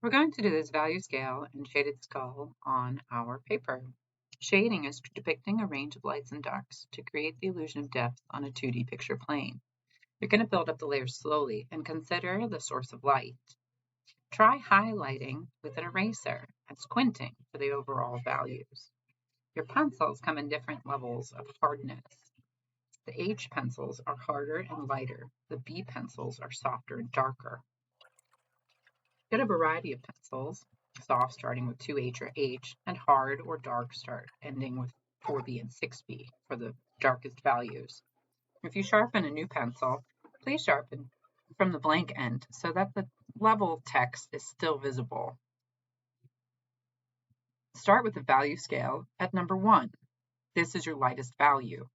We're going to do this value scale and shaded skull on our paper. Shading is depicting a range of lights and darks to create the illusion of depth on a 2D picture plane. You're going to build up the layers slowly and consider the source of light. Try highlighting with an eraser and squinting for the overall values. Your pencils come in different levels of hardness. The H pencils are harder and lighter. The B pencils are softer and darker. Get a variety of pencils, soft starting with 2H or H, and hard or dark start ending with 4B and 6B for the darkest values. If you sharpen a new pencil, please sharpen from the blank end so that the level text is still visible. Start with the value scale at number 1. This is your lightest value.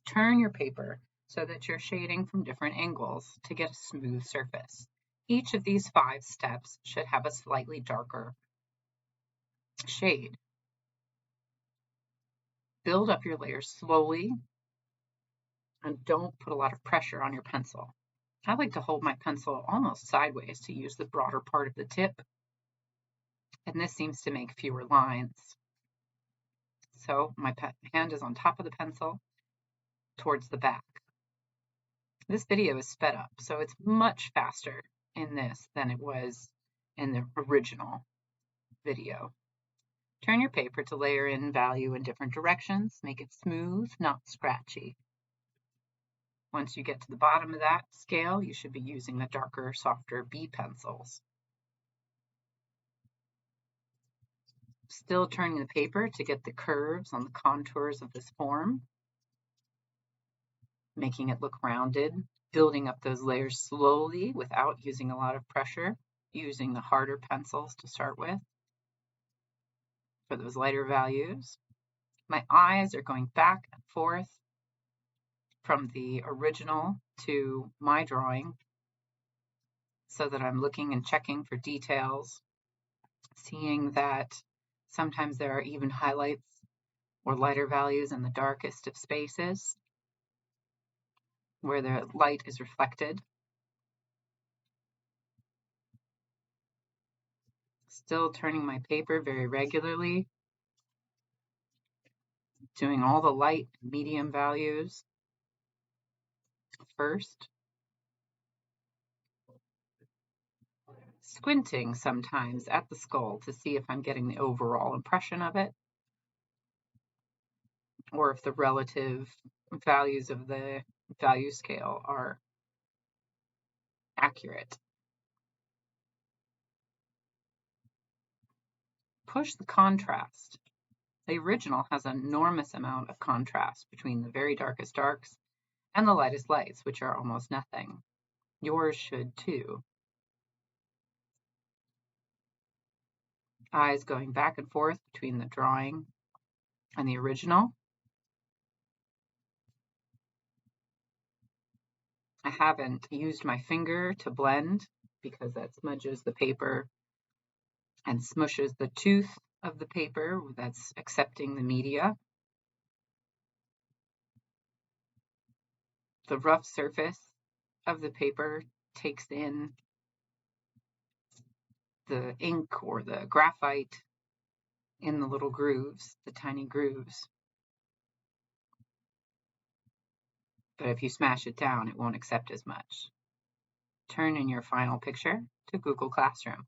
Turn your paper so that you're shading from different angles to get a smooth surface. Each of these 5 steps should have a slightly darker shade. Build up your layers slowly and don't put a lot of pressure on your pencil. I like to hold my pencil almost sideways to use the broader part of the tip, and this seems to make fewer lines. So my hand is on top of the pencil towards the back. This video is sped up, so it's much faster in this than it was in the original video. Turn your paper to layer in value in different directions. Make it smooth, not scratchy. Once you get to the bottom of that scale, you should be using the darker, softer B pencils. Still turning the paper to get the curves on the contours of this form, making it look rounded, building up those layers slowly without using a lot of pressure, using the harder pencils to start with for those lighter values. My eyes are going back and forth from the original to my drawing so that I'm looking and checking for details, seeing that sometimes there are even highlights or lighter values in the darkest of spaces where the light is reflected. Still turning my paper very regularly, doing all the light and medium values first. Squinting sometimes at the skull to see if I'm getting the overall impression of it, or if the relative values of the value scale are accurate. Push the contrast. The original has an enormous amount of contrast between the very darkest darks and the lightest lights, which are almost nothing. Yours should too. Eyes going back and forth between the drawing and the original. I haven't used my finger to blend because that smudges the paper and smushes the tooth of the paper that's accepting the media. The rough surface of the paper takes in the ink or the graphite in the little grooves, the tiny grooves. But if you smash it down, it won't accept as much. Turn in your final picture to Google Classroom.